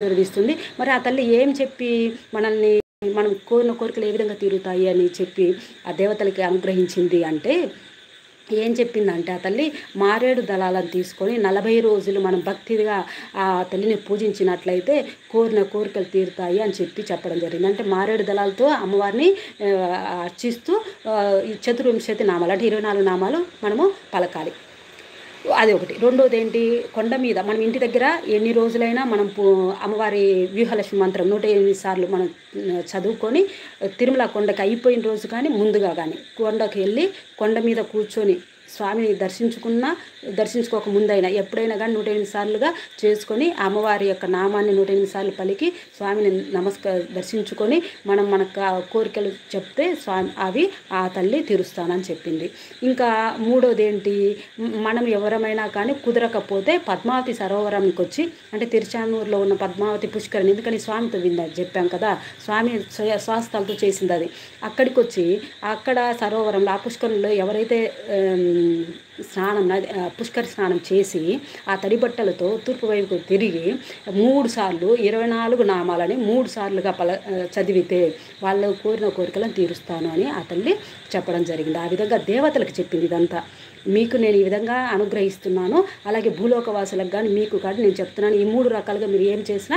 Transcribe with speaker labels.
Speaker 1: ఆశీర్వదిస్తుంది. మరి ఆ తల్లి ఏం చెప్పి మనల్ని మనం కోరిన కోరికలు ఏ విధంగా తీరుతాయి అని చెప్పి ఆ దేవతలకి అనుగ్రహించింది అంటే ఏం చెప్పిందంటే ఆ తల్లి మారేడు దళాలను తీసుకొని 40 రోజులు మనం భక్తిగా ఆ తల్లిని పూజించినట్లయితే కోరిన కోరికలు తీరుతాయి అని చెప్పడం జరిగింది. అంటే మారేడు దళాలతో అమ్మవారిని అర్చిస్తూ ఈ చతుర్వింశతి నామాలు అంటే 24 నామాలు మనము పలకాలి. అది ఒకటి. రెండోది ఏంటి, కొండ మీద మనం ఇంటి దగ్గర ఎన్ని రోజులైనా మనం అమ్మవారి వ్యూహలక్ష్మి మంత్రం 108 సార్లు మనం చదువుకొని తిరుమల కొండకి అయిపోయిన రోజు కానీ ముందుగా కానీ కొండకి వెళ్ళి కొండ మీద కూర్చొని స్వామిని దర్శించుకోక ముందైనా ఎప్పుడైనా కానీ 108 సార్లుగా చేసుకొని అమ్మవారి యొక్క నామాన్ని 108 సార్లు పలికి స్వామిని దర్శించుకొని మనం మన కోరికలు చెప్తే స్వామి అవి ఆ తల్లి తీరుస్తానని చెప్పింది. ఇంకా మూడోది ఏంటి, మనం ఎవరమైనా కానీ కుదరకపోతే పద్మావతి సరోవరంకి వచ్చి అంటే తిరుచానూరులో ఉన్న పద్మావతి పుష్కరిణి, ఎందుకని స్వామితో చెప్పాం కదా, స్వామి స్వాస్థలతో చేసింది అది. అక్కడికి వచ్చి అక్కడ సరోవరంలో ఆ పుష్కరంలో ఎవరైతే పుష్కర స్నానం చేసి ఆ తడి బట్టలతో తూర్పు వైపుకు తిరిగి 3 సార్లు 24 నామాలని 3 సార్లుగా చదివితే వాళ్ళు కోరిన కోరికలను తీరుస్తాను అని ఆ తల్లి చెప్పడం జరిగింది. ఆ విధంగా దేవతలకు చెప్పింది. ఇదంతా మీకు నేను ఈ విధంగా అనుగ్రహిస్తున్నాను, అలాగే భూలోకవాసులకు కానీ మీకు కానీ నేను చెప్తున్నాను. ఈ 3 రకాలుగా మీరు ఏం చేసినా